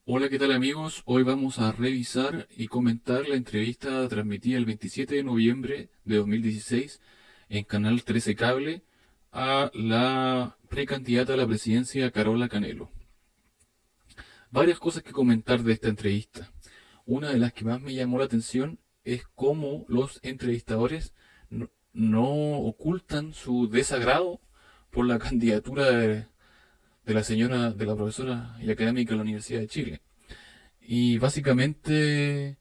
Hola, ¿qué tal amigos? Hoy vamos a revisar y comentar la entrevista transmitida el 27 de noviembre de 2016 en Canal 13 Cable a la precandidata a la presidencia Carola Canelo. Varias cosas que comentar de esta entrevista. Una de las que más me llamó la atención es cómo los entrevistadores no ocultan su desagrado por la candidatura de la señora, de la profesora y académica de la Universidad de Chile. Y básicamente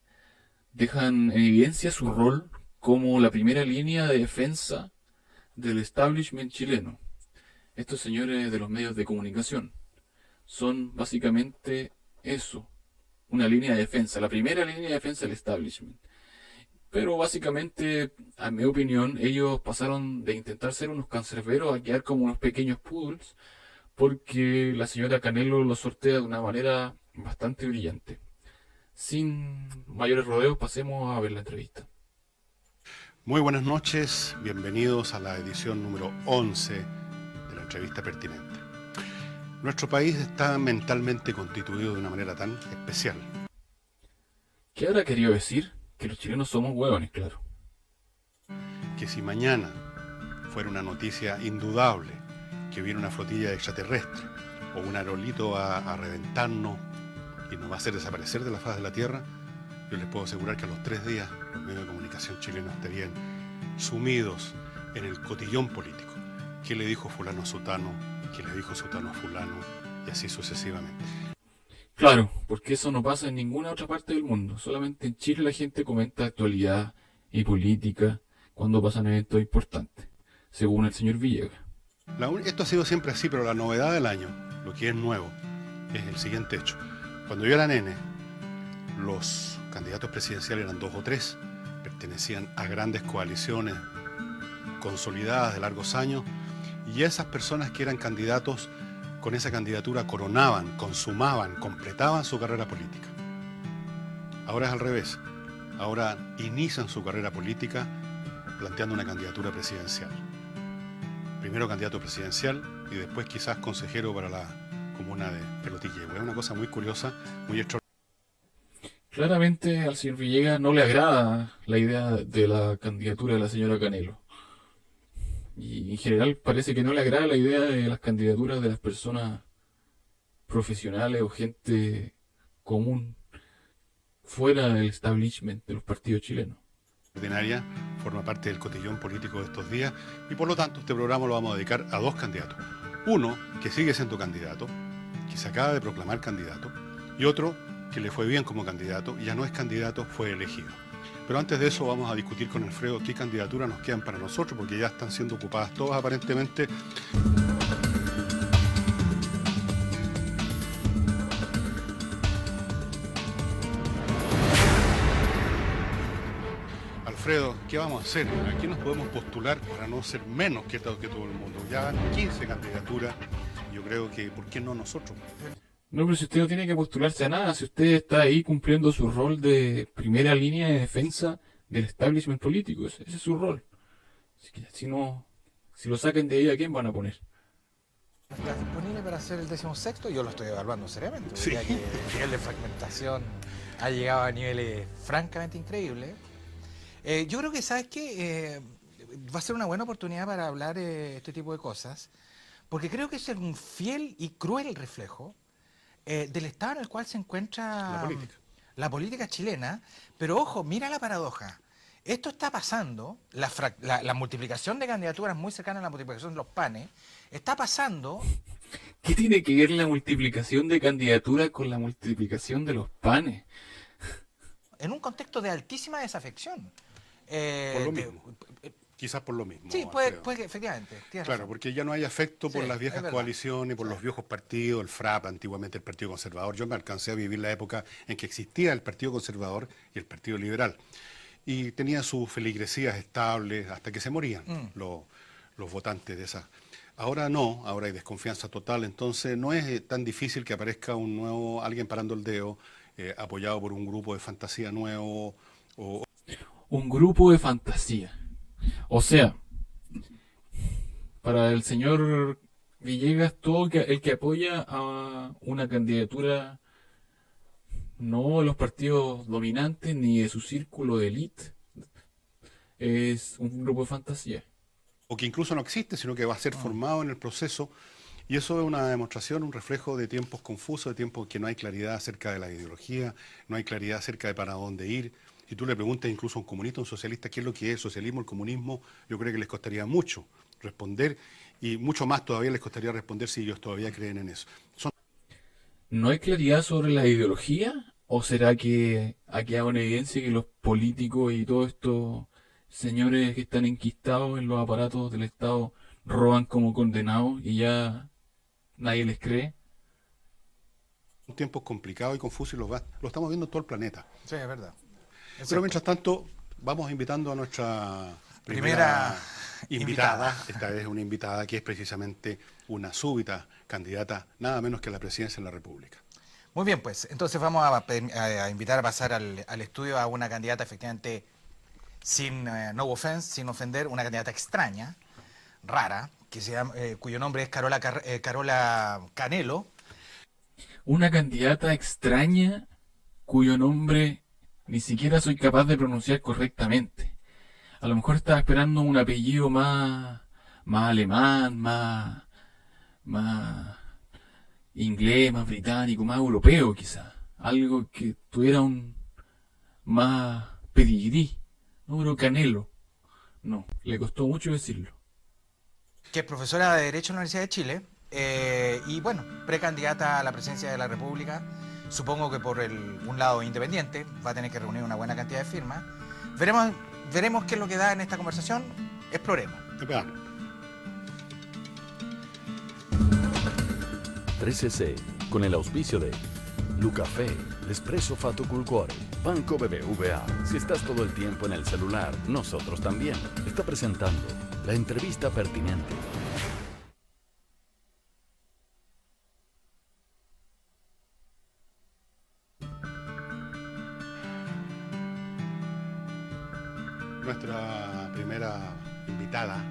dejan en evidencia su rol como la primera línea de defensa del establishment chileno. Estos señores de los medios de comunicación son básicamente eso, una línea de defensa, la primera línea de defensa del establishment. Pero básicamente, a mi opinión, ellos pasaron de intentar ser unos cancerberos a quedar como unos pequeños poodles, porque la señora Canelo los sortea de una manera bastante brillante. Sin mayores rodeos, pasemos a ver la entrevista. Muy buenas noches, bienvenidos a la edición número 11 de la entrevista pertinente. Nuestro país está mentalmente constituido de una manera tan especial ¿Qué habrá querido decir? Que los chilenos somos hueones, claro. que si mañana fuera una noticia indudable que hubiera una flotilla extraterrestre o un aerolito a reventarnos y nos va a hacer desaparecer de la faz de la Tierra, yo les puedo asegurar que a los 3 días los medios de comunicación chilenos estarían sumidos en el cotillón político. ¿Qué le dijo fulano a sutano? ¿Qué le dijo sutano a fulano? Y así sucesivamente. Claro, porque eso no pasa en ninguna otra parte del mundo. Solamente en Chile la gente comenta actualidad y política cuando pasan eventos importantes, según el señor Villegas. Esto ha sido siempre así, pero la novedad del año, lo que es nuevo, es el siguiente hecho. Cuando yo era nene, los candidatos presidenciales eran 2 o 3, pertenecían a grandes coaliciones consolidadas de largos años, y esas personas que eran candidatos con esa candidatura coronaban, consumaban, completaban su carrera política. Ahora es al revés. Ahora inician su carrera política planteando una candidatura presidencial. Primero candidato presidencial y después quizás consejero para la comuna de Pelotillegua. Es una cosa muy curiosa, muy extraordinaria. Claramente al señor Villegas no le agrada la idea de la candidatura de la señora Canelo. Y en general parece que no le agrada la idea de las candidaturas de las personas profesionales o gente común fuera del establishment de los partidos chilenos. Forma parte del cotillón político de estos días y por lo tanto este programa lo vamos a dedicar a 2 candidatos. Uno que sigue siendo candidato, que se acaba de proclamar candidato, y otro que le fue bien como candidato y ya no es candidato, fue elegido. Pero antes de eso vamos a discutir con Alfredo qué candidaturas nos quedan para nosotros, porque ya están siendo ocupadas todas aparentemente. Alfredo, ¿qué vamos a hacer? ¿A qué nos podemos postular para no ser menos que todo el mundo? Ya van 15 candidaturas, yo creo que ¿por qué no nosotros? No, pero si usted no tiene que postularse a nada, si usted está ahí cumpliendo su rol de primera línea de defensa del establishment político, ese es su rol. Así que si no, si lo saquen de ahí, ¿a quién van a poner? ¿Estás disponible para hacer el 16º? Yo lo estoy evaluando seriamente, Sí. ya que el nivel de fragmentación ha llegado a niveles francamente increíbles. Yo creo que, ¿sabes qué? Va a ser una buena oportunidad para hablar este tipo de cosas, porque creo que es un fiel y cruel reflejo del estado en el cual se La encuentra política. la política chilena. Pero ojo, mira la paradoja. Esto está pasando, la multiplicación de candidaturas muy cercana a la multiplicación de los panes, está pasando ¿Qué tiene que ver la multiplicación de candidaturas con la multiplicación de los panes? en un contexto de altísima desafección. Por lo De, mismo. Quizás por lo mismo, sí, Alfredo. puede que efectivamente, tienes Claro, razón. porque ya no hay afecto Sí, por las es viejas verdad. coaliciones, por Sí. los viejos partidos, el FRAP, antiguamente el Partido Conservador. Yo me alcancé a vivir la época en que existía el Partido Conservador y el Partido Liberal. Y tenía sus feligresías estables hasta que se morían Mm. los votantes de esas. Ahora no, ahora hay desconfianza total, entonces no es tan difícil que aparezca un nuevo, alguien parando el dedo, apoyado por un grupo de fantasía nuevo. Un grupo de fantasía. O sea, para el señor Villegas, el que apoya a una candidatura no de los partidos dominantes ni de su círculo de élite. Es un grupo de fantasía. O que incluso no existe, sino que va a ser formado en el proceso. Y eso es una demostración, un reflejo de tiempos confusos, de tiempos que no hay claridad acerca de la ideología, no hay claridad acerca de para dónde ir. Si tú le preguntas incluso a un comunista, a un socialista, qué es lo que es el socialismo, el comunismo, yo creo que les costaría mucho responder y mucho más todavía les costaría responder si ellos todavía creen en eso. ¿No hay claridad sobre la ideología? ¿O será que ha quedado en evidencia que los políticos y todos estos señores que están enquistados en los aparatos del Estado roban como condenados y ya nadie les cree? Son tiempos complicados y confusos y lo estamos viendo en todo el planeta. Sí, es verdad. Pero mientras tanto, vamos invitando a nuestra Primera invitada. Esta vez una invitada que es precisamente una súbita candidata, nada menos que a la presidencia de la República. Muy bien, pues entonces vamos a invitar a pasar al estudio a una candidata efectivamente sin no offense, sin ofender, una candidata extraña, rara, que se llama, cuyo nombre es Carola Canelo. Una candidata extraña cuyo nombre ni siquiera soy capaz de pronunciar correctamente. A lo mejor estaba esperando un apellido más alemán, más inglés, más británico, más europeo quizá. Algo que tuviera un más pedigrí. No, pero Canelo. No, le costó mucho decirlo. Que es profesora de Derecho en la Universidad de Chile y bueno, precandidata a la presidencia de la República. Supongo que por un lado independiente va a tener que reunir una buena cantidad de firmas. Veremos qué es lo que da en esta conversación. Exploremos. Veamos. 13C, con el auspicio de Lucafé, L'espresso fatto col cuore, Banco BBVA. Si estás todo el tiempo en el celular, nosotros también. Está presentando la entrevista pertinente. Nuestra primera invitada,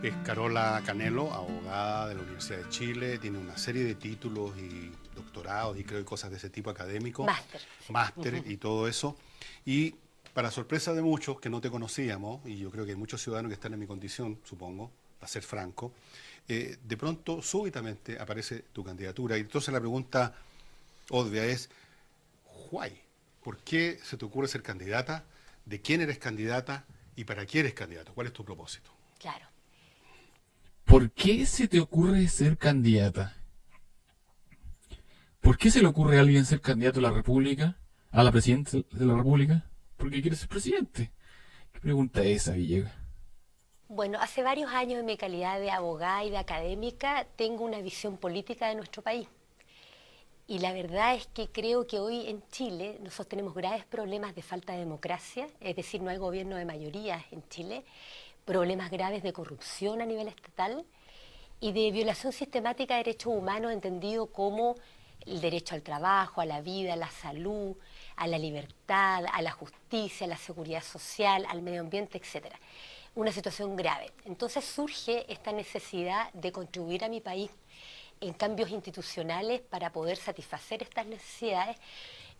es Carola Canelo, abogada de la Universidad de Chile, tiene una serie de títulos y doctorados y creo que cosas de ese tipo académico. Máster y todo eso. Y para sorpresa de muchos que no te conocíamos, y yo creo que hay muchos ciudadanos que están en mi condición, supongo, para ser franco, de pronto, súbitamente, aparece tu candidatura. Y entonces la pregunta obvia es, ¿why? ¿Por qué se te ocurre ser candidata? ¿De quién eres candidata? ¿Y para qué eres candidato? ¿Cuál es tu propósito? Claro. ¿Por qué se te ocurre ser candidata? ¿Por qué se le ocurre a alguien ser candidato a la República? ¿A la presidencia de la República? Porque quiere ser presidente. ¿Qué pregunta es esa, Villegas? Bueno, hace varios años en mi calidad de abogada y de académica tengo una visión política de nuestro país. Y la verdad es que creo que hoy en Chile nosotros tenemos graves problemas de falta de democracia, es decir, no hay gobierno de mayoría en Chile, problemas graves de corrupción a nivel estatal y de violación sistemática de derechos humanos entendido como el derecho al trabajo, a la vida, a la salud, a la libertad, a la justicia, a la seguridad social, al medio ambiente, etc. Una situación grave. Entonces surge esta necesidad de contribuir a mi país en cambios institucionales para poder satisfacer estas necesidades,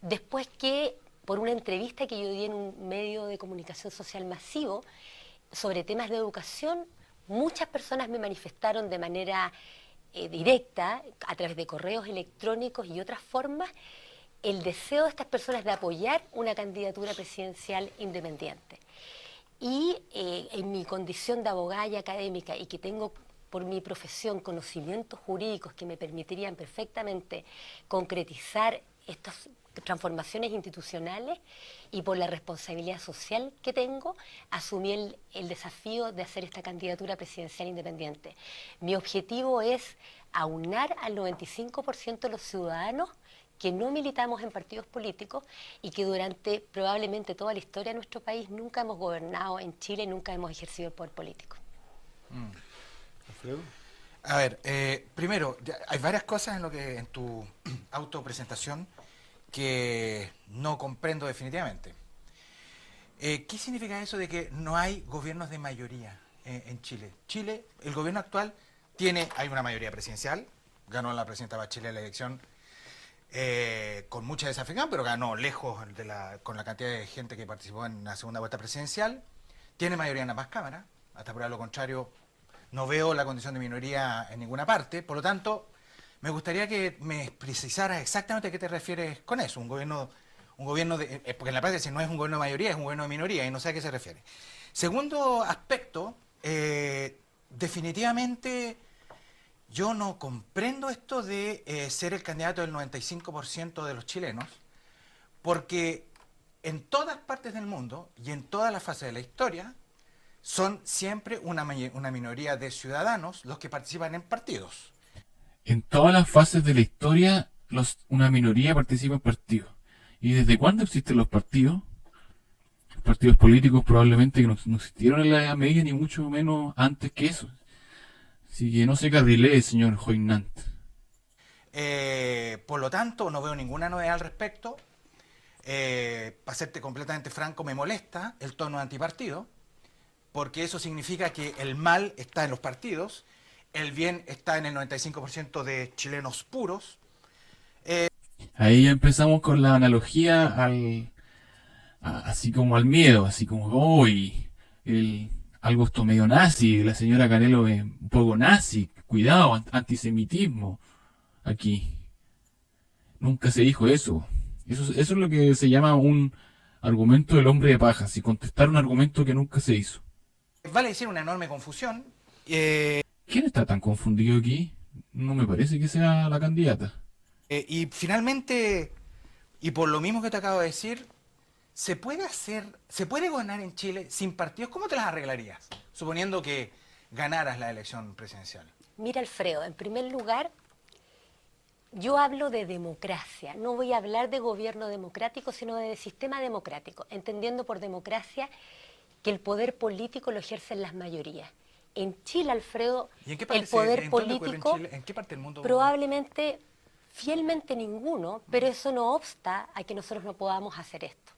después que por una entrevista que yo di en un medio de comunicación social masivo sobre temas de educación, muchas personas me manifestaron de manera directa, a través de correos electrónicos y otras formas, el deseo de estas personas de apoyar una candidatura presidencial independiente. Y en mi condición de abogada y académica, y que tengo por mi profesión conocimientos jurídicos que me permitirían perfectamente concretizar estas transformaciones institucionales y por la responsabilidad social que tengo, asumí el desafío de hacer esta candidatura presidencial independiente. Mi objetivo es aunar al 95% de los ciudadanos que no militamos en partidos políticos y que durante probablemente toda la historia de nuestro país nunca hemos gobernado en Chile, nunca hemos ejercido el poder político. ¿Alfredo? A ver, primero, hay varias cosas en tu autopresentación que no comprendo definitivamente. ¿Qué significa eso de que no hay gobiernos de mayoría en Chile? Chile, el gobierno actual hay una mayoría presidencial, ganó la presidenta Bachelet la elección con mucha desafección, pero ganó lejos con la cantidad de gente que participó en la segunda vuelta presidencial. Tiene mayoría en ambas cámaras, hasta por lo contrario, no veo la condición de minoría en ninguna parte. Por lo tanto, me gustaría que me precisaras exactamente a qué te refieres con eso. Un gobierno porque en la práctica si no es un gobierno de mayoría, es un gobierno de minoría, y no sé a qué se refiere. Segundo aspecto, definitivamente yo no comprendo esto de ser el candidato del 95% de los chilenos, porque en todas partes del mundo y en todas las fases de la historia son siempre una minoría de ciudadanos los que participan en partidos. En todas las fases de la historia, una minoría participa en partidos. ¿Y desde cuándo existen los partidos? Los partidos políticos probablemente que no existieron en la Edad Media, ni mucho menos antes que eso. Así que no se carrilee, señor Joinant. Por lo tanto, no veo ninguna novedad al respecto. Para serte completamente franco, me molesta el tono antipartido, porque eso significa que el mal está en los partidos, el bien está en el 95% de chilenos puros. Ahí ya empezamos con la analogía así como al miedo, así como, uy, algo esto medio nazi, la señora Canelo es un poco nazi, cuidado, antisemitismo, aquí. Nunca se dijo eso. Eso es lo que se llama un argumento del hombre de paja, si contestar un argumento que nunca se hizo. Vale decir una enorme confusión. ¿Quién está tan confundido aquí? No me parece que sea la candidata. Y finalmente, y por lo mismo que te acabo de decir, ¿se puede gobernar en Chile sin partidos? ¿Cómo te las arreglarías? Suponiendo que ganaras la elección presidencial. Mira, Alfredo, en primer lugar, yo hablo de democracia. No voy a hablar de gobierno democrático, sino de sistema democrático, entendiendo por democracia que el poder político lo ejercen las mayorías. En Chile, Alfredo, ¿Y en qué parte el poder político en Chile? ¿En qué parte del mundo? probablemente, fielmente ninguno, pero eso no obsta a que nosotros no podamos hacer esto.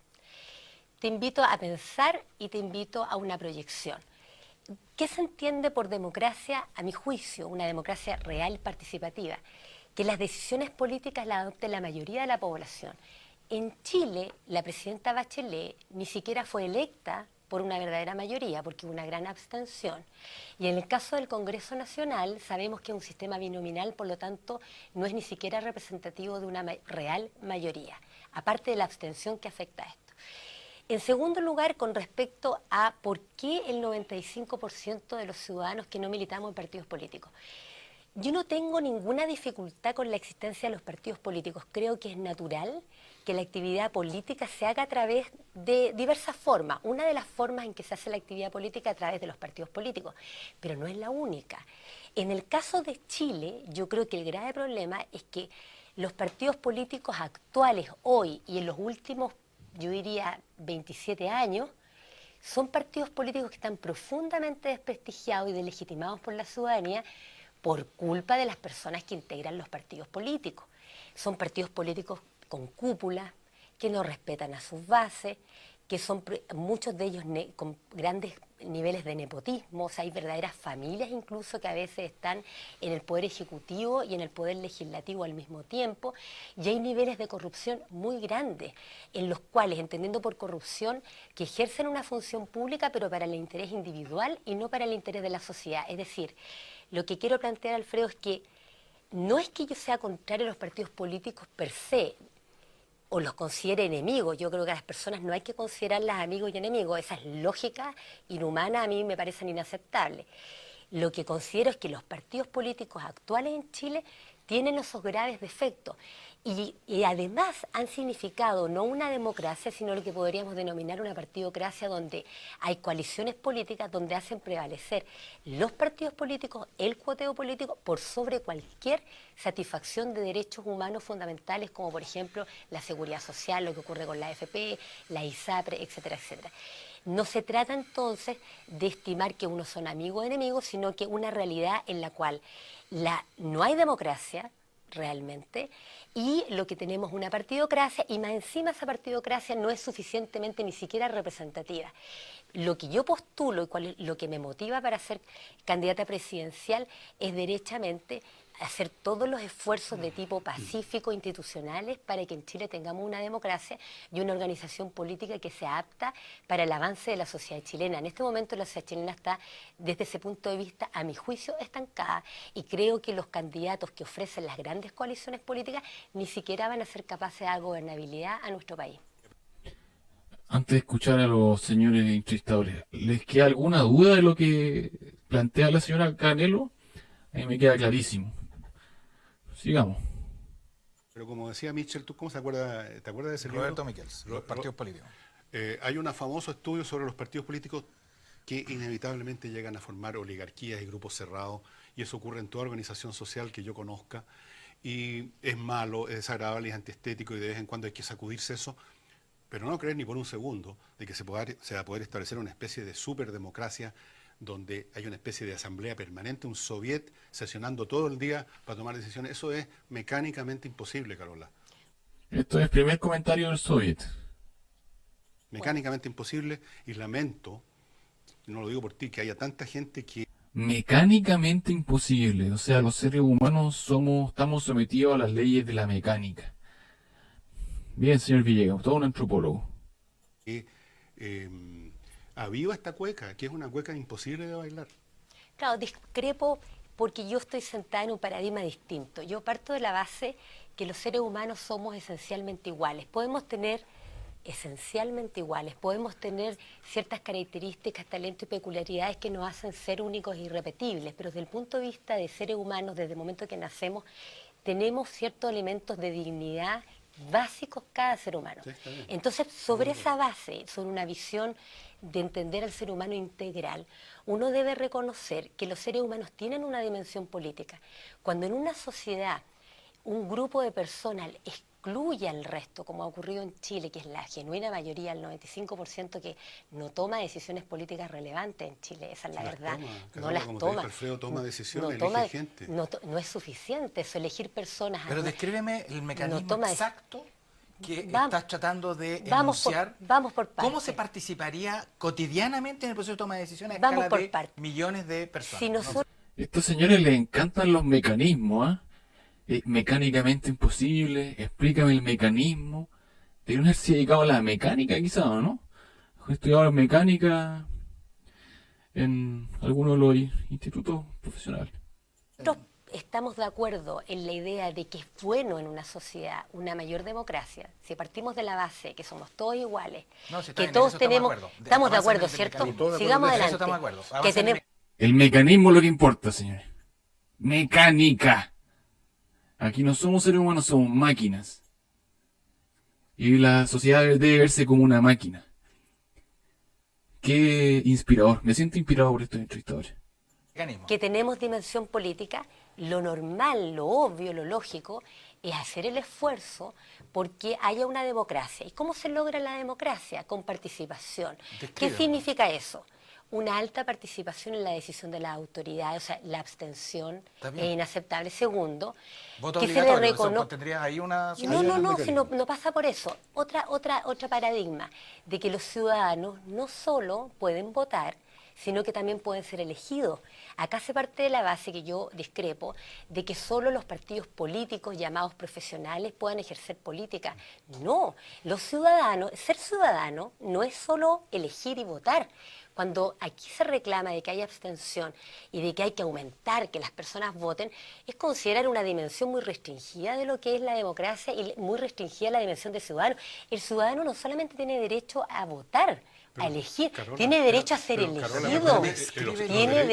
Te invito a pensar y te invito a una proyección. ¿Qué se entiende por democracia? A mi juicio, una democracia real y participativa. Que las decisiones políticas las adopte la mayoría de la población. En Chile, la presidenta Bachelet ni siquiera fue electa por una verdadera mayoría, porque hubo una gran abstención. Y en el caso del Congreso Nacional, sabemos que es un sistema binominal, por lo tanto, no es ni siquiera representativo de una real mayoría, aparte de la abstención que afecta a esto. En segundo lugar, con respecto a por qué el 95% de los ciudadanos que no militamos en partidos políticos. Yo no tengo ninguna dificultad con la existencia de los partidos políticos. Creo que es natural que la actividad política se haga a través de diversas formas. Una de las formas en que se hace la actividad política es a través de los partidos políticos, pero no es la única. En el caso de Chile, yo creo que el grave problema es que los partidos políticos actuales hoy y en los últimos, yo diría, 27 años, son partidos políticos que están profundamente desprestigiados y deslegitimados por la ciudadanía por culpa de las personas que integran los partidos políticos. Son partidos políticos con cúpula, que no respetan a sus bases, que son muchos de ellos con grandes niveles de nepotismo, o sea, hay verdaderas familias incluso que a veces están en el poder ejecutivo y en el poder legislativo al mismo tiempo, y hay niveles de corrupción muy grandes, en los cuales, entendiendo por corrupción, que ejercen una función pública, pero para el interés individual y no para el interés de la sociedad. Es decir, lo que quiero plantear, Alfredo, es que no es que yo sea contrario a los partidos políticos per se, o los considere enemigos. Yo creo que a las personas no hay que considerarlas amigos y enemigos. Esas lógicas inhumanas a mí me parecen inaceptables. Lo que considero es que los partidos políticos actuales en Chile tienen esos graves defectos y además han significado no una democracia, sino lo que podríamos denominar una partidocracia, donde hay coaliciones políticas donde hacen prevalecer los partidos políticos, el cuoteo político, por sobre cualquier satisfacción de derechos humanos fundamentales, como por ejemplo la seguridad social, lo que ocurre con la AFP, la ISAPRE, etcétera, etcétera. No se trata entonces de estimar que unos son amigos o enemigos, sino que una realidad en la cual no hay democracia realmente, y lo que tenemos es una partidocracia, y más encima esa partidocracia no es suficientemente ni siquiera representativa. Lo que yo postulo y lo que me motiva para ser candidata presidencial es derechamente hacer todos los esfuerzos de tipo pacífico, institucionales, para que en Chile tengamos una democracia y una organización política que sea apta para el avance de la sociedad chilena. En este momento la sociedad chilena está, desde ese punto de vista, a mi juicio, estancada, y creo que los candidatos que ofrecen las grandes coaliciones políticas ni siquiera van a ser capaces de dar gobernabilidad a nuestro país. Antes de escuchar a los señores entrevistadores, ¿les queda alguna duda de lo que plantea la señora Canelo? A mí me queda clarísimo. Sigamos. Pero como decía Mitchell, ¿tú cómo te acuerdas de ese libro? Roberto Michels, los partidos políticos. Hay un famoso estudio sobre los partidos políticos que inevitablemente llegan a formar oligarquías y grupos cerrados, y eso ocurre en toda organización social que yo conozca, y es malo, es desagradable, es antiestético, y de vez en cuando hay que sacudirse eso, pero no creer ni por un segundo de que se va a poder establecer una especie de superdemocracia donde hay una especie de asamblea permanente, un soviet sesionando todo el día para tomar decisiones. Eso es mecánicamente imposible, Carola. Esto es el primer comentario del Soviet. Mecánicamente imposible, y lamento, no lo digo por ti, que haya tanta gente que... Mecánicamente imposible. O sea, los seres humanos estamos sometidos a las leyes de la mecánica. Bien, señor Villegas, todo un antropólogo. Aviva esta cueca, que es una cueca imposible de bailar. Claro, discrepo porque yo estoy sentada en un paradigma distinto. Yo parto de la base que los seres humanos somos esencialmente iguales. Podemos tener ciertas características, talentos y peculiaridades que nos hacen ser únicos e irrepetibles, pero desde el punto de vista de seres humanos, desde el momento que nacemos, tenemos ciertos elementos de dignidad básicos cada ser humano. Sí, está bien. Entonces, sobre esa base, sobre una visión de entender al ser humano integral, uno debe reconocer que los seres humanos tienen una dimensión política. Cuando en una sociedad un grupo de personas excluye al resto, como ha ocurrido en Chile, que es la genuina mayoría, el 95% que no toma decisiones políticas relevantes en Chile, esa es la verdad, no las toma. Alfredo toma decisiones, no elige gente. No es suficiente eso, elegir personas. Pero descríbeme el mecanismo exacto que estás tratando de enunciar. Vamos por partes. ¿Cómo se participaría cotidianamente en el proceso de toma de decisiones a Vamos escala por de partes. millones de personas? Si nosotros... Estos señores les encantan los mecanismos, ¿ah? Mecánicamente imposible, explícame el mecanismo. Deberían haberse dedicado a la mecánica quizás, ¿no? He estudiado mecánica en alguno de los institutos profesionales. Estamos de acuerdo en la idea de que es bueno en una sociedad una mayor democracia. Si partimos de la base que somos todos iguales, No, si está que bien, todos en eso tenemos... estamos de acuerdo. Estamos de acuerdo, Avancen en el ¿cierto? mecanismo. Sigamos En eso adelante. estamos de acuerdo. Que Avancen en el tenemos... El mecanismo es lo que importa, señores. Mecánica. Aquí no somos seres humanos, somos máquinas. Y la sociedad debe verse como una máquina. Qué inspirador. Me siento inspirado por estos entrevistadores. mecanismo. que tenemos dimensión política, lo normal, lo obvio, lo lógico, es hacer el esfuerzo porque haya una democracia. ¿Y cómo se logra la democracia? Con participación. ¿Qué Descríbelo. significa eso? Una alta participación en la decisión de las autoridades, o sea, la abstención Está bien. es inaceptable. Segundo, Voto que se le obligatorio, eso reconoce... tendrías ahí una... No, si no pasa por eso. Otra paradigma de que los ciudadanos no solo pueden votar, sino que también pueden ser elegidos. Acá se parte de la base, que yo discrepo, de que solo los partidos políticos llamados profesionales puedan ejercer política. No, los ciudadanos, ser ciudadano no es solo elegir y votar. Cuando aquí se reclama de que hay abstención y de que hay que aumentar que las personas voten, es considerar una dimensión muy restringida de lo que es la democracia y muy restringida la dimensión del ciudadano. El ciudadano no solamente tiene derecho a votar, a elegir, Carola, tiene derecho a ser pero, Carola, elegido, los tiene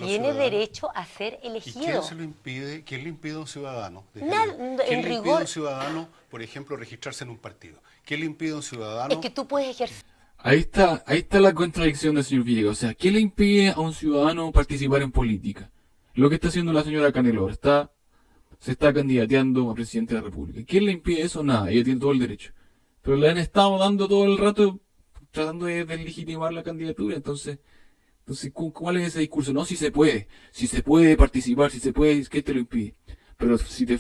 ciudadanos- derecho a ser ¿Y elegido. quién se lo impide? ¿Quién le impide a un ciudadano? Nada, ¿Quién en le impide a rigor- un ciudadano, por ejemplo, registrarse en un partido? ¿Quién le impide a un ciudadano? Es que tú puedes ejercer... Ahí está la contradicción del señor Villegas. O sea, ¿qué le impide a un ciudadano participar en política? Lo que está haciendo la señora Canelo, se está candidateando a presidente de la República. ¿Quién le impide eso? Nada, ella tiene todo el derecho. Pero le han estado dando todo el rato, tratando de deslegitimar la candidatura. Entonces, ¿cuál es ese discurso? No, si se puede participar, si se puede, ¿qué te lo impide? Pero si se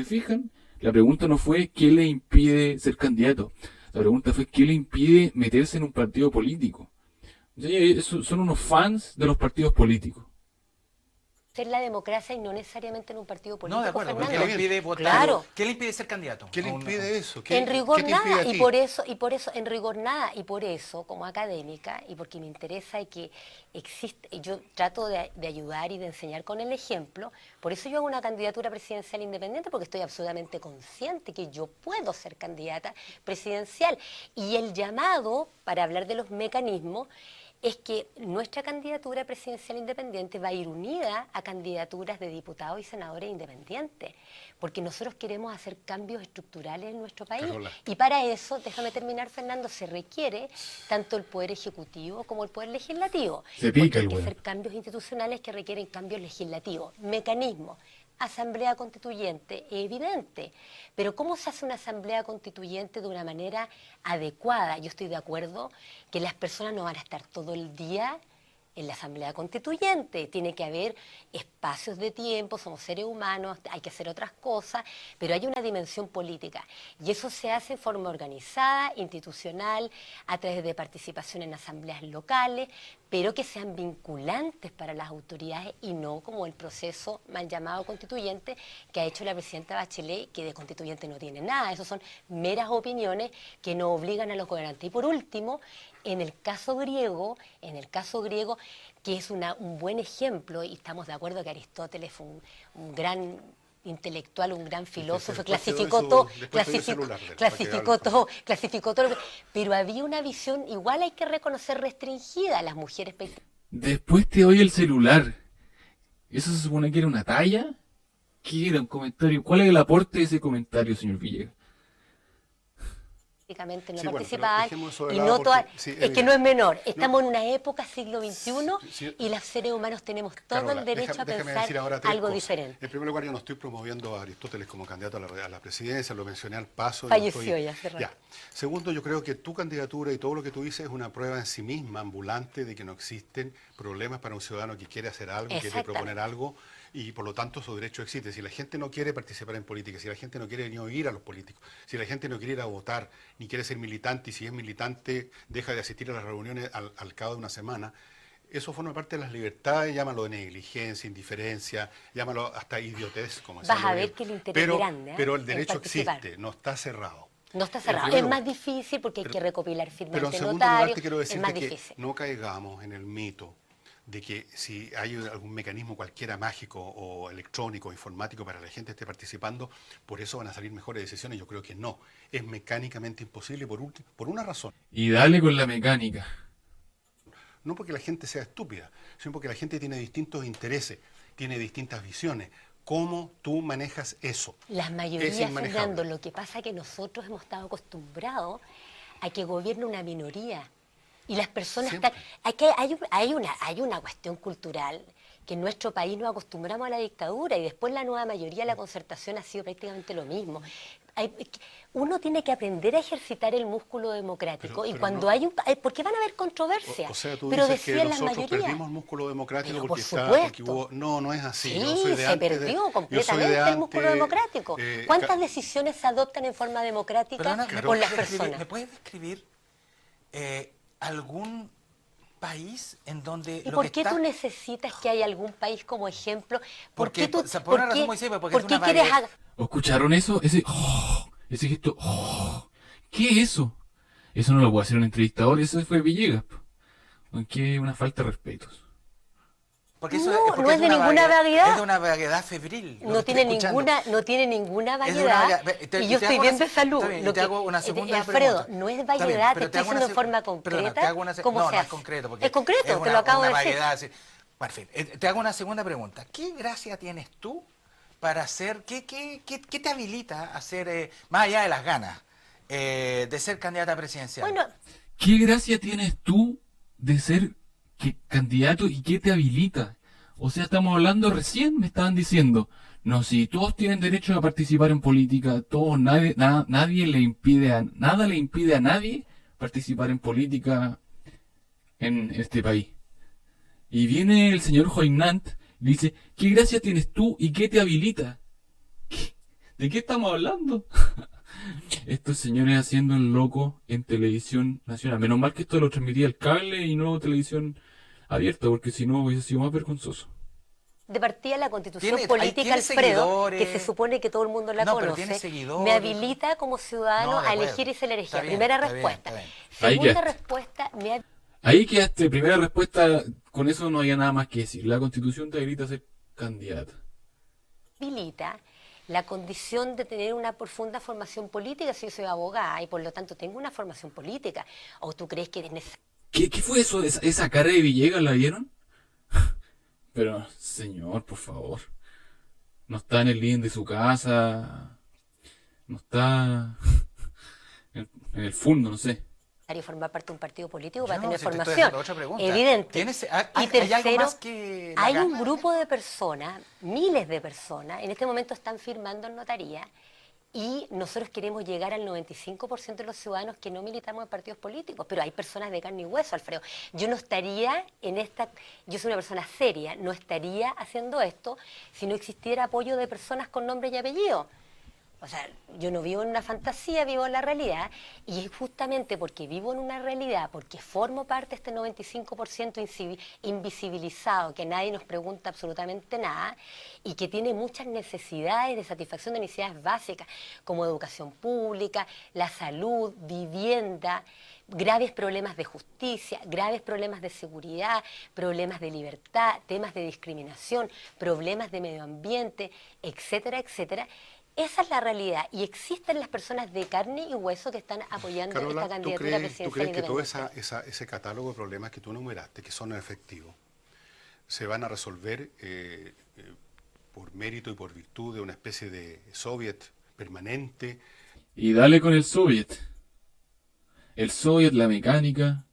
fijan, la pregunta no fue ¿qué le impide ser candidato? La pregunta fue ¿qué le impide meterse en un partido político? Son unos fans de los partidos políticos. Ser la democracia y no necesariamente en un partido político, No, de acuerdo, porque Fernando. ¿qué le impide votar? Claro. ¿Qué le impide ser candidato? ¿Qué le A un- impide eso? ¿Qué, En rigor qué te impide nada, a ti? y por eso, en rigor nada, y por eso, como académica, y porque me interesa y que existe, yo trato de ayudar y de enseñar con el ejemplo, por eso yo hago una candidatura presidencial independiente, porque estoy absolutamente consciente que yo puedo ser candidata presidencial. Y el llamado, para hablar de los mecanismos, es que nuestra candidatura presidencial independiente va a ir unida a candidaturas de diputados y senadores independientes, porque nosotros queremos hacer cambios estructurales en nuestro país. Carola. Y para eso, déjame terminar, Fernando, se requiere tanto el Poder Ejecutivo como el Poder Legislativo. Se pica Porque hay el que weón. hacer cambios institucionales que requieren cambios legislativos, mecanismos. Asamblea constituyente, es evidente, pero ¿cómo se hace una asamblea constituyente de una manera adecuada? Yo estoy de acuerdo que las personas no van a estar todo el día en la asamblea constituyente, tiene que haber espacios de tiempo, somos seres humanos, hay que hacer otras cosas, pero hay una dimensión política y eso se hace en forma organizada, institucional, a través de participación en asambleas locales, pero que sean vinculantes para las autoridades y no como el proceso mal llamado constituyente que ha hecho la presidenta Bachelet, que de constituyente no tiene nada, eso son meras opiniones que no obligan a los gobernantes. Y por último, en el caso griego, que es un buen ejemplo, y estamos de acuerdo que Aristóteles fue un gran intelectual, un gran filósofo, Después te doy clasificó su- todo, después te doy el celular de él, para que clasificó hable. todo, pero había una visión, igual hay que reconocer, restringida a las mujeres. Después te doy el celular. ¿Eso se supone que era una talla? ¿Qué era un comentario? ¿Cuál es el aporte de ese comentario, señor Villegas? Prácticamente no Sí, bueno, participaban pero dejemos eso de y lado no porque- todas, sí, es que no es menor, estamos No. en una época siglo XXI Sí. y los seres humanos tenemos todo Carola, el derecho a déjame pensar decir ahora tres algo cosas. diferente. En primer lugar, yo no estoy promoviendo a Aristóteles como candidato a la presidencia, lo mencioné al paso. Falleció ya hace rato. Segundo, yo creo que tu candidatura y todo lo que tú dices es una prueba en sí misma, ambulante, de que no existen problemas para un ciudadano que quiere hacer algo, quiere Exactamente. proponer algo, y por lo tanto su derecho existe. Si la gente no quiere participar en política, si la gente no quiere ni oír a los políticos, si la gente no quiere ir a votar, ni quiere ser militante, y si es militante deja de asistir a las reuniones al cabo de una semana, eso forma parte de las libertades, llámalo de negligencia, indiferencia, llámalo hasta idiotez, como Vas decía a López. ver que el interés es grande, ¿eh? Pero el en derecho participar. existe, no está cerrado. No está En cerrado, primer es lugar. más difícil porque hay que recopilar firmas Pero en de segundo lugar notarios, te quiero es decirte más que difícil. no caigamos en el mito de que si hay algún mecanismo cualquiera mágico o electrónico o informático para que la gente esté participando, por eso van a salir mejores decisiones. Yo creo que no. Es mecánicamente imposible por una razón. Y dale con la mecánica. No porque la gente sea estúpida, sino porque la gente tiene distintos intereses, tiene distintas visiones. ¿Cómo tú manejas eso? Las Es mayorías, inmanejable. Fernando, lo que pasa es que nosotros hemos estado acostumbrados a que gobierne una minoría. Y las personas Siempre. están... Hay una cuestión cultural que en nuestro país nos acostumbramos a la dictadura y después la nueva mayoría, la concertación ha sido prácticamente lo mismo. Uno tiene que aprender a ejercitar el músculo democrático Pero y cuando no- hay porque van a haber controversias. O sea, tú pero dices que decían las nosotros mayorías. perdimos músculo democrático Pero porque, por porque supuesto. hubo... No, no es así. Sí, Yo soy de se antes de- perdió yo soy de completamente el músculo antes, democrático. ¿Cuántas decisiones se adoptan en forma democrática Perdona, por las ¿me personas? puedes describir algún país en donde ¿Y lo por que qué está... tú necesitas que haya algún país como ejemplo? ¿Por Porque, qué tú, o sea, por una razón muy simple, porque por es qué una quieres variedad. ¿Escucharon eso? Ese gesto. ¿Qué es eso? Eso no lo puede hacer un entrevistador, eso fue Villegas. Aunque una falta de respetos. Porque No, porque no es de una ninguna vaguedad. Es de una vaguedad febril. lo que no estoy tiene escuchando. ninguna Es de una variedad vaguedad. y yo estoy bien de salud. Está bien, Lo te hago una segunda Alfredo, pregunta. no es Está bien, variedad, te pero estoy hago una diciendo en forma perdona, concreta te hago una cómo no, se no es hace. concreto. Porque Es concreto, te lo acabo de decir. vaguedad, sí. Bueno, en fin, te hago una segunda pregunta. ¿Qué gracia tienes tú para hacer, qué te habilita a hacer, más allá de las ganas, de ser candidata presidencial? Bueno, ¿Qué gracia tienes tú de ser candidato y qué te habilita? O sea, estamos hablando recién, me estaban diciendo, no, si todos tienen derecho a participar en política, todos, nadie le impide nada le impide a nadie participar en política en este país. Y viene el señor Joinant y dice, ¿qué gracia tienes tú y qué te habilita? ¿De qué estamos hablando? Estos señores haciendo el loco en televisión nacional. Menos mal que esto lo transmitía el cable y no televisión abierta, porque si no hubiese sido más vergonzoso. de partida la constitución Tiene- política, tiene Alfredo, que seguidores. se supone que todo el mundo la No, pero tiene conoce, seguidores. me habilita como ciudadano No, de a acuerdo. elegir y ser elegida. Está bien, Primera está bien, respuesta. está bien. Ahí Segunda quedaste. respuesta, me Ahí quedaste, primera respuesta, con eso no había nada más que decir. La constitución te habilita a ser candidata. habilita la condición de tener una profunda formación política si yo soy abogada y por lo tanto tengo una formación política. ¿O tú crees que es necesario? ¿Qué fue eso? ¿Esa cara de Villegas la vieron? Pero, señor, por favor. No está en el living de su casa. No está en el fondo, no sé. Formar parte de un partido político Yo para no, tener si te estoy formación? haciendo otra pregunta. Evidente. ¿Hay Y algo tercero, más que la hay un gana? grupo de personas, miles de personas, en este momento están firmando en notaría y nosotros queremos llegar al 95% de los ciudadanos que no militamos en partidos políticos, pero hay personas de carne y hueso, Alfredo. Yo no estaría yo soy una persona seria, no estaría haciendo esto si no existiera apoyo de personas con nombre y apellido. O sea, yo no vivo en una fantasía, vivo en la realidad, y es justamente porque vivo en una realidad, porque formo parte de este 95% invisibilizado, que nadie nos pregunta absolutamente nada, y que tiene muchas necesidades de satisfacción de necesidades básicas, como educación pública, la salud, vivienda, graves problemas de justicia, graves problemas de seguridad, problemas de libertad, temas de discriminación, problemas de medio ambiente, etcétera, etcétera. Esa es la realidad y existen las personas de carne y hueso que están apoyando Carola, esta ¿tú candidatura crees presidencial que todo independiente. ese catálogo de problemas que tú enumeraste, que son efectivos, se van a resolver por mérito y por virtud de una especie de soviet permanente? Y dale con el Soviet. El Soviet, la mecánica.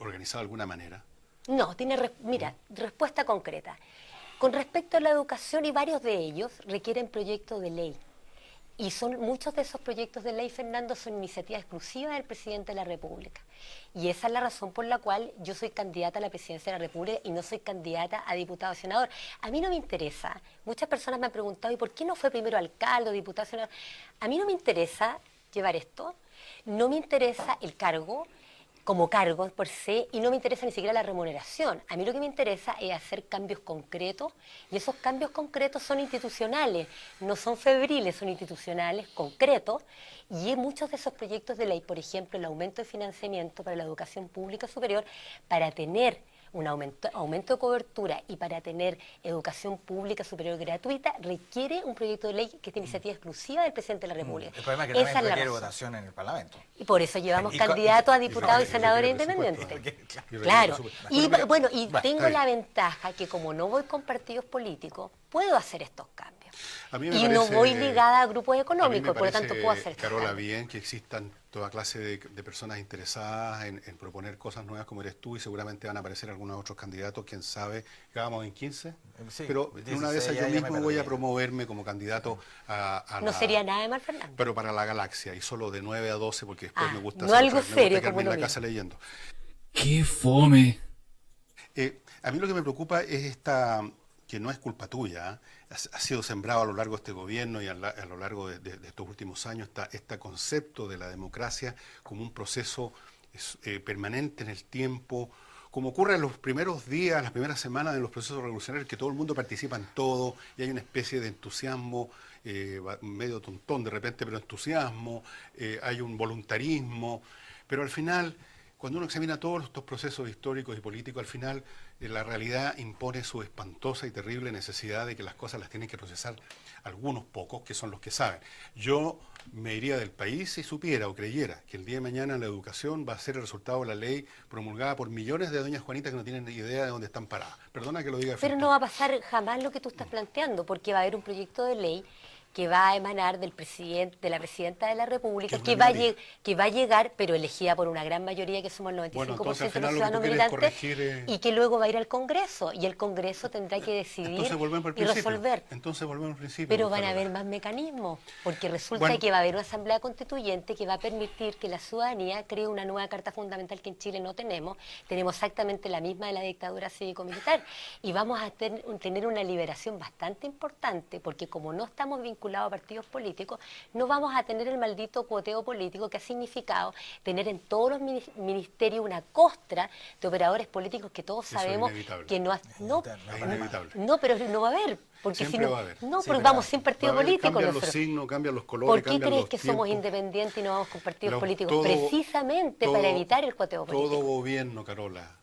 Organizado de alguna manera. No, mira, respuesta concreta. Con respecto a la educación, y varios de ellos requieren proyectos de ley. Y muchos de esos proyectos de ley, Fernando, son iniciativas exclusivas del presidente de la República. Y esa es la razón por la cual yo soy candidata a la presidencia de la República y no soy candidata a diputado o senador. A mí no me interesa. Muchas personas me han preguntado, ¿y por qué no fue primero alcalde o diputado o senador? A mí no me interesa llevar esto. No me interesa el cargo como cargo por se, y no me interesa ni siquiera la remuneración. A mí lo que me interesa es hacer cambios concretos, y esos cambios concretos son institucionales, no son febriles, son institucionales, concretos, y muchos de esos proyectos de ley, por ejemplo, el aumento de financiamiento para la educación pública superior, para tener un aumento de cobertura y para tener educación pública superior gratuita, requiere un proyecto de ley que es de iniciativa exclusiva del presidente de la República. El problema es que Esa también es la requiere razón. votación en el Parlamento. Y por eso llevamos Y candidatos a y diputados y requiere senadores presupuesto. independientes. Requiere Claro. presupuesto. Y Bueno, bueno, y está tengo bien. la ventaja que como no voy con partidos políticos, puedo hacer estos cambios. A mí me Y no parece- voy ligada a grupos A mí me económicos, por lo parece, tanto puedo hacer estos Carola, cambios. bien que existan toda clase de personas interesadas en proponer cosas nuevas como eres tú, y seguramente van a aparecer algunos otros candidatos, quién sabe, vamos en 15, Sí, pero en una de 16 esas yo ya me mismo voy a perdí. promoverme como candidato a No la- sería nada de mal, Fernando. pero para la galaxia, y solo de 9 a 12, porque después Ah, me gusta no hacer algo me gusta serio quedarme como en lo la mío. casa leyendo. ¡Qué fome! A mí lo que me preocupa es esta, que no es culpa tuya, ha sido sembrado a lo largo de este gobierno y a lo largo de estos últimos años, este concepto de la democracia como un proceso permanente en el tiempo, como ocurre en los primeros días, las primeras semanas de los procesos revolucionarios, que todo el mundo participa en todo y hay una especie de entusiasmo, medio tontón de repente, pero entusiasmo, hay un voluntarismo, pero al final, cuando uno examina todos estos procesos históricos y políticos, al final la realidad impone su espantosa y terrible necesidad de que las cosas las tienen que procesar algunos pocos, que son los que saben. Yo me iría del país si supiera o creyera que el día de mañana la educación va a ser el resultado de la ley promulgada por millones de doñas Juanitas que no tienen ni idea de dónde están paradas. Perdona que lo diga de Pero frente. no va a pasar jamás lo que tú estás planteando, porque va a haber un proyecto de ley que va a emanar del presidente, de la presidenta de la República, Que es que una va, minoría. que va a llegar, pero elegida por una gran mayoría, que somos el 95% Bueno, entonces, al de los final, lo que tú ciudadanos quieres militantes, corregir, y que luego va a ir al Congreso, y el Congreso tendrá que decidir entonces volvemos al y principio. resolver. Entonces volvemos al principio. Pero pues, van a Carola. haber más mecanismos, porque resulta Bueno. que va a haber una asamblea constituyente que va a permitir que la ciudadanía cree una nueva carta fundamental que en Chile no tenemos. Tenemos exactamente la misma de la dictadura cívico-militar. Y vamos a tener una liberación bastante importante, porque como no estamos vinculados vinculado a partidos políticos, no vamos a tener el maldito cuoteo político que ha significado tener en todos los ministerios una costra de operadores políticos que todos Eso es sabemos inevitable. que no, Es inevitable. no, pero no va a haber, porque Siempre si no, va a haber. no, Siempre porque va a vamos haber. sin partido Va a haber, político cambian los nosotros. signos, cambian los colores, ¿Por qué cambian crees los que somos tiempos. independientes y no vamos con partidos políticos? Todo- Precisamente para evitar el cuoteo político. Todo gobierno, Carola,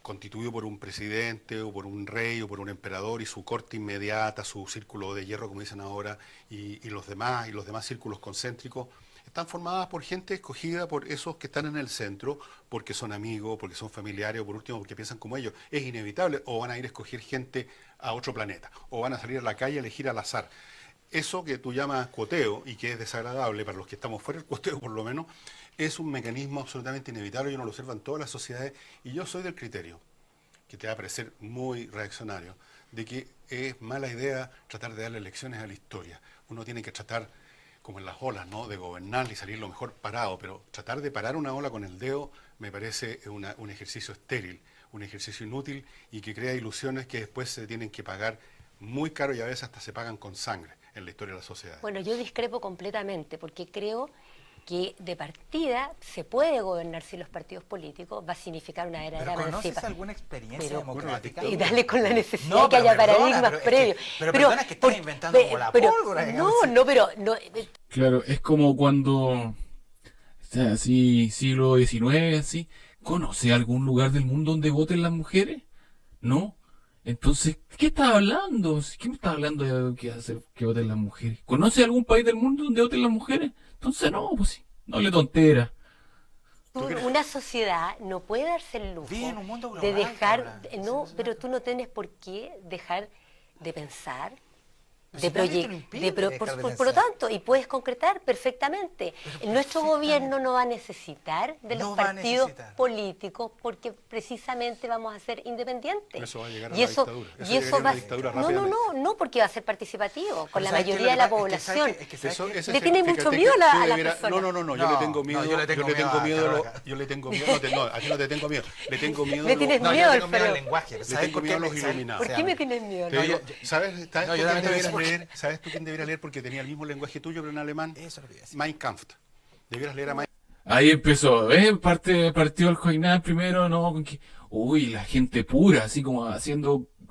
constituido por un presidente o por un rey o por un emperador y su corte inmediata, su círculo de hierro, como dicen ahora, y los demás círculos concéntricos, están formadas por gente escogida por esos que están en el centro, porque son amigos, porque son familiares, o por último porque piensan como ellos. Es inevitable, o van a ir a escoger gente a otro planeta, o van a salir a la calle a elegir al azar. Eso que tú llamas cuoteo, y que es desagradable para los que estamos fuera del cuoteo por lo menos, es un mecanismo absolutamente inevitable, y uno lo observa en todas las sociedades, y yo soy del criterio, que te va a parecer muy reaccionario, de que es mala idea tratar de darle lecciones a la historia. Uno tiene que tratar, como en las olas, ¿no?, de gobernar y salir lo mejor parado, pero tratar de parar una ola con el dedo me parece un ejercicio estéril, un ejercicio inútil y que crea ilusiones que después se tienen que pagar muy caro y a veces hasta se pagan con sangre en la historia de la sociedad. Bueno, yo discrepo completamente porque creo que de partida se puede gobernar sin los partidos políticos, va a significar una verdadera ¿Pero conoces emancipación. alguna experiencia Pero- democrática? Y darle con la necesidad No, que pero haya perdona, paradigmas pero es que- previos. pero perdona, es que estás inventando como la pólvora, no, digamos. no, pero no, Claro, es como cuando, o sea, así, siglo XIX, así, ¿conoce algún lugar del mundo donde voten las mujeres? ¿No? Entonces, ¿qué estás hablando? ¿Qué me estás hablando de que hacer que voten las mujeres? ¿Conoce algún país del mundo donde voten las mujeres? Entonces no, pues sí, no le tontera. una sociedad no puede darse el lujo Vive en un mundo de global, dejar, Carla. no, Sí, pero tú no tienes por qué dejar de pensar, Pero de si nadie te lo proyectar, impide dejar de por lo pensar. tanto, y puedes concretar perfectamente. Nuestro gobierno no va a necesitar de los No va a partidos necesitar. políticos porque precisamente vamos a ser independientes. Eso va a llegar a y la eso, dictadura. Eso y llegaría eso a una va dictadura no, no, rápidamente. no, porque va a ser participativo con la ¿sabes qué? mayoría de la Lo que pasa es que población. ¿sabes qué? Es que ¿sabes qué? Ese Le es tiene el- mucho fíjate miedo que a la tú deberás- persona. No, yo No, le tengo miedo. no, yo le tengo miedo a Carola. Yo le tengo miedo. No, a ti no te tengo miedo. Le tengo miedo. Le a tienes los- No, miedo, yo tengo miedo al Alfredo. lenguaje. Le ¿Sabes tengo por miedo a qué? los ¿Sabes? iluminados. ¿Por qué me tienes miedo? Te No, digo, yo- ¿sabes no, yo tú quién también deberías tengo- leer? ¿Sabes tú quién debería leer? Porque tenía el mismo lenguaje tuyo, pero en alemán. Eso es lo que iba a decir. Mein Kampf. Debieras leer a Mein Ahí empezó, partió el Joinán primero, ¿no? Con que, uy, la gente pura, así como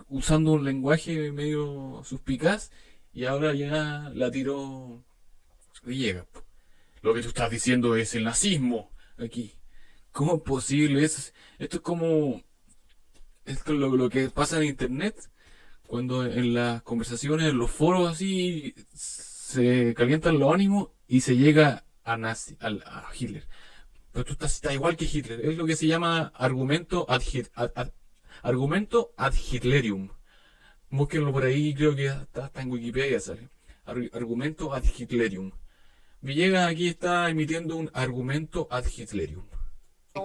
usando un lenguaje medio suspicaz, y ahora ya la tiró Villegas. Po. Lo que tú estás diciendo es el nazismo, aquí. ¿Cómo es posible? Esto es lo que pasa en internet, cuando en las conversaciones, en los foros así, se calientan los ánimos y se llega a Hitler. Pero tú estás igual que Hitler. Es lo que se llama argumento ad Hitlerium. Búsquenlo por ahí, creo que hasta en Wikipedia sale. Argumento ad Hitlerium. Villegas aquí está emitiendo un argumento ad Hitlerium.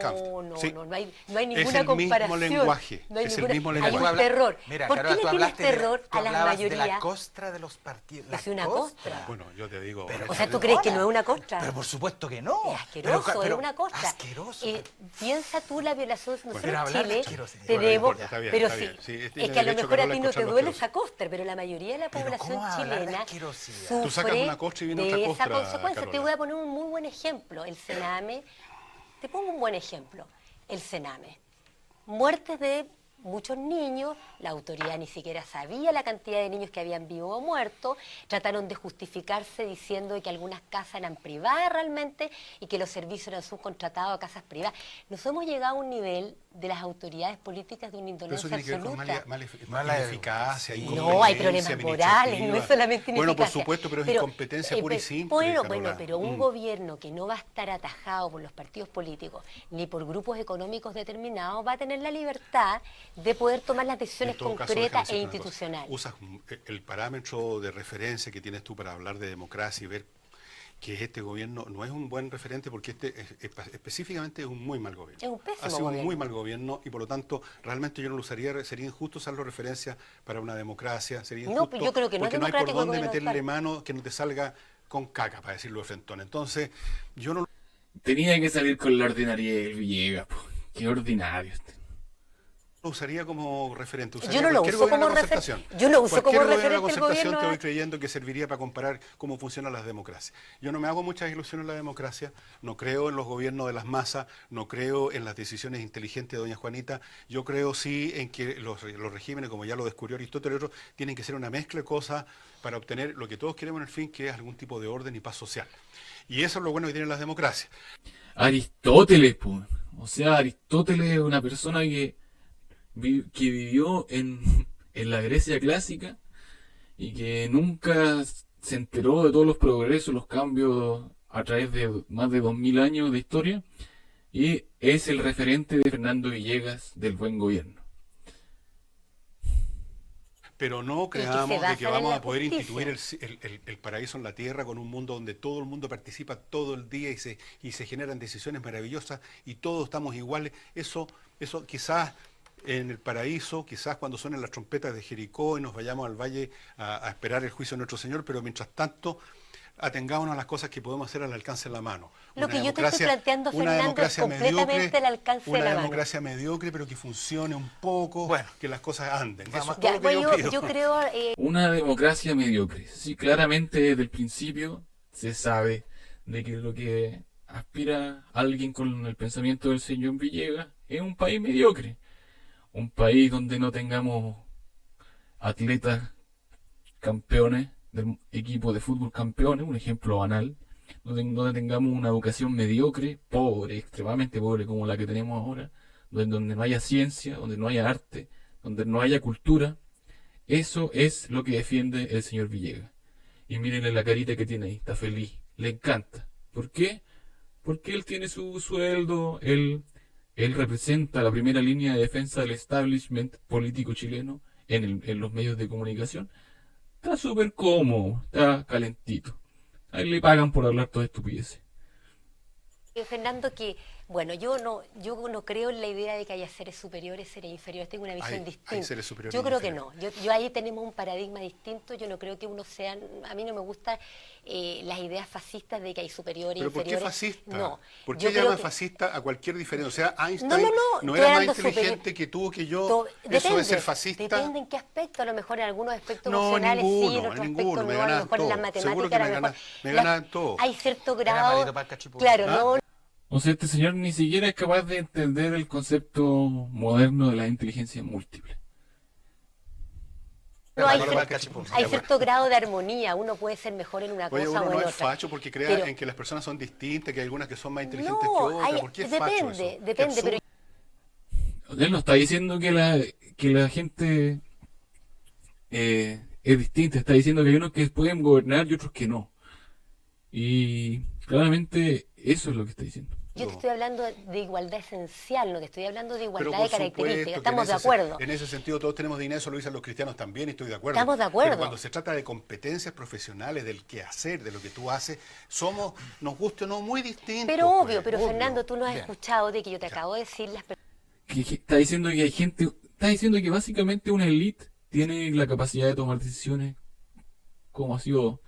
Kampf. No, Sí. no hay ninguna Es el mismo comparación. lenguaje, No hay es el ninguna- mismo Hay lenguaje. un Tú hablas- terror. Mira, ¿Por Carola, qué tú le tienes hablaste de- terror tú a la hablabas de mayoría? la costra de los partidos. Es una costra. Bueno, yo te digo. O sea, ¿tú crees que no es una costra? Pero por supuesto que no. Es asqueroso, Pero- es una costra. Asqueroso. Piensa tú la violación. Nosotros pero en hablar de Chile asquerosidad. Bueno, no tenemos, importa, está bien, pero está sí, bien. Sí, es tiene que a lo derecho mejor a Carola ti a no te escucharlo duele asqueroso. esa costra, pero la mayoría de la Pero población ¿cómo hablar de chilena asquerosidad? Tú sacas sufre una costra y viene de otra esa costra, consecuencia. Te Carola. voy a poner un muy buen ejemplo. El Sename, te pongo un buen ejemplo. El Sename. Muertes de muchos niños, la autoridad ni siquiera sabía la cantidad de niños que habían vivo o muerto, trataron de justificarse diciendo que algunas casas eran privadas realmente y que los servicios eran subcontratados a casas privadas. Nos hemos llegado a un nivel de las autoridades políticas de una Pero eso indolencia tiene que ver con absoluta. Mala ineficacia, educación. No, hay incompetencia problemas morales, no es solamente ineficacia. Bueno, por supuesto, pero es incompetencia pura y simple, Bueno, Carola. pero un gobierno que no va a estar atajado por los partidos políticos ni por grupos económicos determinados va a tener la libertad de poder tomar las decisiones En todo caso, concretas déjame e decirte una cosa. institucionales. Usas el parámetro de referencia que tienes tú para hablar de democracia y ver que este gobierno no es un buen referente porque específicamente es un muy mal gobierno. Es un pésimo Ha sido un gobierno. muy mal gobierno y por lo tanto realmente yo no lo usaría, sería injusto usarlo referencia para una democracia, sería No, injusto yo creo que no es porque no hay por democrático el dónde gobierno meterle actual. mano que no te salga con caca, para decirlo de frentón. Entonces, yo no Tenía que salir con la ordinaria del Villegas, po. Qué ordinario este. Lo usaría como referente. Yo Usaría no lo cualquier uso gobierno como de la concertación. yo lo uso como Cualquier gobierno de la referente del concertación te gobierno. voy creyendo que serviría para comparar cómo funcionan las democracias. Yo no me hago muchas ilusiones en la democracia, no creo en los gobiernos de las masas, no creo en las decisiones inteligentes de doña Juanita. Yo creo sí en que los regímenes, como ya lo descubrió Aristóteles, y otros, tienen que ser una mezcla de cosas para obtener lo que todos queremos en el fin, que es algún tipo de orden y paz social. Y eso es lo bueno que tienen las democracias. Aristóteles, pues. O sea, Aristóteles es una persona que vivió en la Grecia clásica y que nunca se enteró de todos los progresos, los cambios a través de más de 2000 años de historia, y es el referente de Fernando Villegas del buen gobierno. Pero no que se creamos de que basan en vamos la a poder justicia. instituir el paraíso en la tierra con un mundo donde todo el mundo participa todo el día y se generan decisiones maravillosas y todos estamos iguales. Eso quizás en el paraíso, quizás cuando suenen las trompetas de Jericó y nos vayamos al valle a esperar el juicio de nuestro Señor, pero mientras tanto atengámonos a las cosas que podemos hacer al alcance de la mano. Lo que yo te estoy planteando, Fernando, es completamente al alcance de la una mano. democracia mediocre, pero que funcione un poco, Bueno. que las cosas anden. Eso Vamos. es todo Ya, lo que yo bueno, pido. yo creo, Una democracia mediocre. Sí, claramente desde el principio se sabe de que lo que aspira alguien con el pensamiento del señor Villegas es un país mediocre. Un país donde no tengamos atletas campeones, del equipo de fútbol campeones, un ejemplo banal, donde tengamos una educación mediocre, pobre, extremadamente pobre como la que tenemos ahora, donde no haya ciencia, donde no haya arte, donde no haya cultura. Eso es lo que defiende el señor Villegas. Y mírenle la carita que tiene ahí, está feliz, le encanta. ¿Por qué? Porque él tiene su sueldo, él representa la primera línea de defensa del establishment político chileno en los medios de comunicación. Está súper cómodo, está calentito. Ahí le pagan por hablar toda estupidez. Fernando, que, bueno, yo no creo en la idea de que haya seres superiores, seres inferiores, tengo una visión distinta. Hay seres superiores Yo e creo que inferiores. no, yo ahí tenemos un paradigma distinto, yo no creo que uno sea, a mí no me gustan las ideas fascistas de que hay superiores, ¿Pero por qué inferiores. fascista? No, ¿Por yo qué creo llaman que- fascista a cualquier diferencia? O sea, Einstein No no estoy era más hablando inteligente que tú, que yo. To- ¿Eso es ser depende, fascista? Depende en qué aspecto, a lo mejor en algunos aspectos No, emocionales ninguno, sí, en otros ninguno, aspectos me no, a lo ganan mejor en las todo. matemáticas Seguro que a lo me mejor ganan- me ganan todo. hay cierto Era grado, malito para el cachipún. claro, ¿Ah? no, O sea, este señor ni siquiera es capaz de entender el concepto moderno de la inteligencia múltiple. no hay, Era malito para el cier- cachipún. hay cierto grado de armonía, uno puede ser mejor en una Oye, cosa uno o no en es otra. facho porque crea Pero- en que las personas son distintas, que hay algunas que son más inteligentes que No, otras. hay- ¿Por qué es facho eso? Qué depende, pero absurdo. Él no está diciendo que la gente es distinta, está diciendo que hay unos que pueden gobernar y otros que no. Y claramente eso es lo que está diciendo. yo te estoy hablando de igualdad esencial, no te estoy hablando de Pero igualdad por de características, supuesto que estamos de en ese acuerdo. En ese sentido todos tenemos dinero, eso lo dicen los cristianos también, y estoy de acuerdo. Estamos de acuerdo. Pero cuando se trata de competencias profesionales, del quehacer, de lo que tú haces, somos, nos guste o no, muy distintos. Pero obvio, pues, pero obvio. Fernando, tú no has Bien. escuchado de que yo te acabo de decir las Que está diciendo que hay gente, está diciendo que básicamente una élite tiene la capacidad de tomar decisiones como ha sido,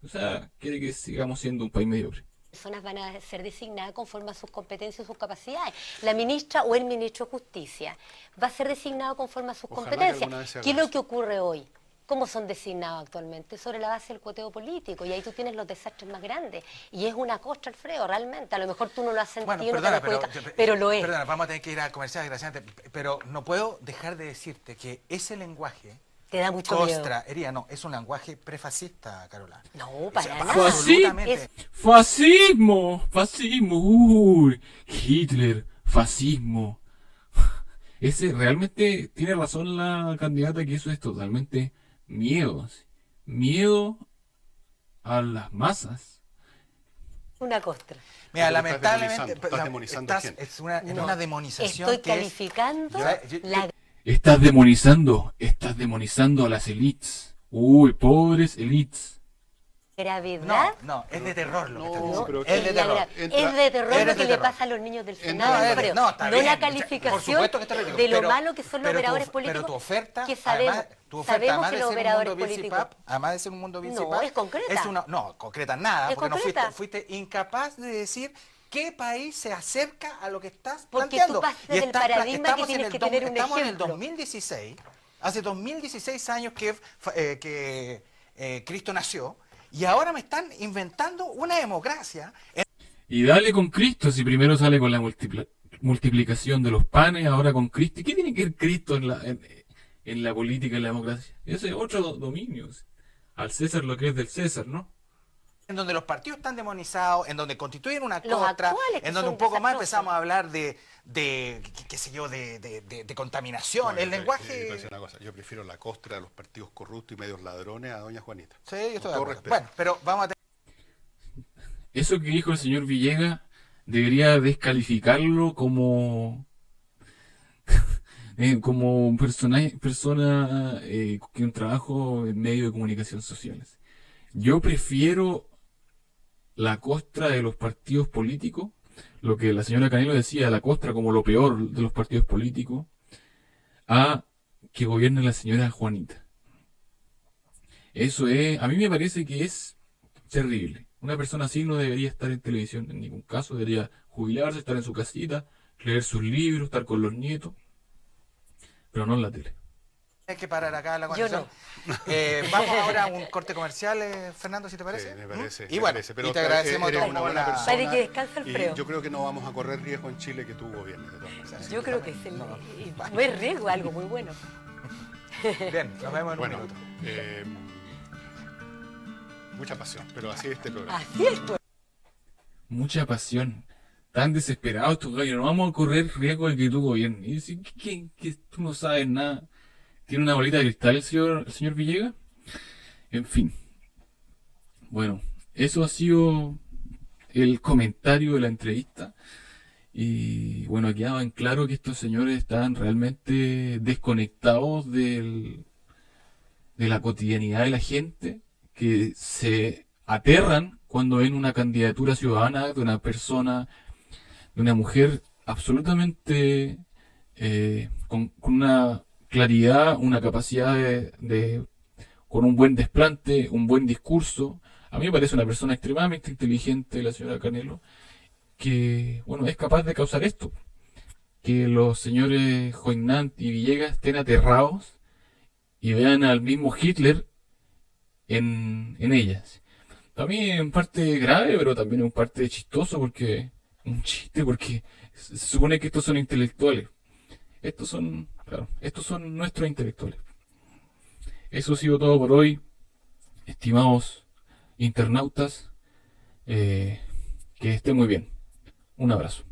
o sea, quiere que sigamos siendo un país mediocre. personas van a ser designadas conforme a sus competencias y sus capacidades. La ministra o el ministro de Justicia va a ser designado conforme a sus Ojalá que competencias. alguna vez se haga ¿Qué es lo eso. que ocurre hoy? ¿Cómo son designados actualmente? Sobre la base del cuoteo político. Y ahí tú tienes los desastres más grandes. Y es una costra, Alfredo, realmente. A lo mejor tú no lo has sentido, Bueno, no te perdona, has dado cuenta, pero lo es. Perdona, vamos a tener que ir a comercial, desgraciadamente. Pero no puedo dejar de decirte que ese lenguaje Te da mucho miedo. costraería, no, es un lenguaje prefascista, Carola. No, para O sea, nada. absolutamente. Es- Fascismo, fascismo, uy, Hitler, fascismo. Ese realmente tiene razón la candidata que eso es totalmente miedo, así. Miedo a las masas. una costra. Mira, Pero lamentablemente estás demonizando gente. es una, en No, una demonización Estoy que es... calificando Yo- la Estás demonizando a las elites. Uy, pobres elites. gravedad. No, es de terror lo que No, estás diciendo. pero es de la terror. gra- Entra- es de terror eres lo de que le terror. pasa a los niños del Entra- Senado, No, Alfredo. no, está No bien. la Por calificación supuesto que está ridículo, de lo pero- malo que son los pero operadores tu, políticos. Pero tu oferta, que sabemos, además que de los ser un operadores mundo políticos. bicipap, además de ser un mundo No, bicipap, es concreta. no, concreta nada, Es porque no concreta. fuiste incapaz de decir ¿Qué país se acerca a lo que estás Porque planteando? tú pasas del paradigma que tienes que tener un estamos en el ejemplo. 2016, hace 2016 años que Cristo nació, y ahora me están inventando una democracia. Y dale con Cristo, si primero sale con la multiplicación de los panes, ahora con Cristo. ¿Y qué tiene que ver Cristo en la política y la democracia? Ese es otro dominio. Al César lo que es del César, ¿no? En donde los partidos están demonizados, en donde constituyen una Los costra, actuales, que en donde son un poco más desastrosos. empezamos a hablar qué sé yo, de contaminación, Bueno, el te voy a lenguaje... decir una cosa, yo prefiero la costra de los partidos corruptos y medios ladrones a doña Juanita. Sí, yo estoy de Con todo acuerdo. respeto. Bueno, pero vamos a Eso que dijo el señor Villegas debería descalificarlo como como persona que un trabajo en medio de comunicación sociales. Yo prefiero la costra de los partidos políticos, lo que la señora Canelo decía, la costra como lo peor de los partidos políticos, a que gobierne la señora Juanita. Eso es, a mí me parece que es terrible. Una persona así no debería estar en televisión en ningún caso, debería jubilarse, estar en su casita, leer sus libros, estar con los nietos, pero no en la tele. tener que parar acá la Yo conversación. Vamos ahora a un corte comercial, Fernando, si te parece. Sí, me parece. Y me bueno, parece, pero y te agradecemos eres a una todos buena la... persona. Para que descanse el Y freo. yo creo que no vamos a correr riesgo en Chile que tú gobiernes de todas maneras. Yo creo que es el, No. no es riesgo, algo muy bueno. Bien, nos vemos en Bueno, un minuto. mucha pasión, pero así es este programa. Así es, pues. Mucha pasión. Tan desesperados estos gallos. No vamos a correr riesgo de que tú gobiernes. Y decir, ¿qué? Tú no sabes nada. ¿Tiene una bolita de cristal el señor Villegas? En fin. Bueno, eso ha sido el comentario de la entrevista. Y bueno, quedaba en claro que estos señores están realmente desconectados de la cotidianidad de la gente, que se aterran cuando ven una candidatura ciudadana de una persona, de una mujer absolutamente con una claridad, una capacidad con un buen desplante, un buen discurso. A mí me parece una persona extremadamente inteligente, la señora Canelo, que bueno, es capaz de causar esto, que los señores Joinant y Villegas estén aterrados y vean al mismo Hitler en ellas. También en parte grave, pero también en parte chistoso, porque un chiste, porque se supone que estos son intelectuales. Estos son, claro, estos son nuestros intelectuales. Eso ha sido todo por hoy, estimados internautas. Que estén muy bien. Un abrazo.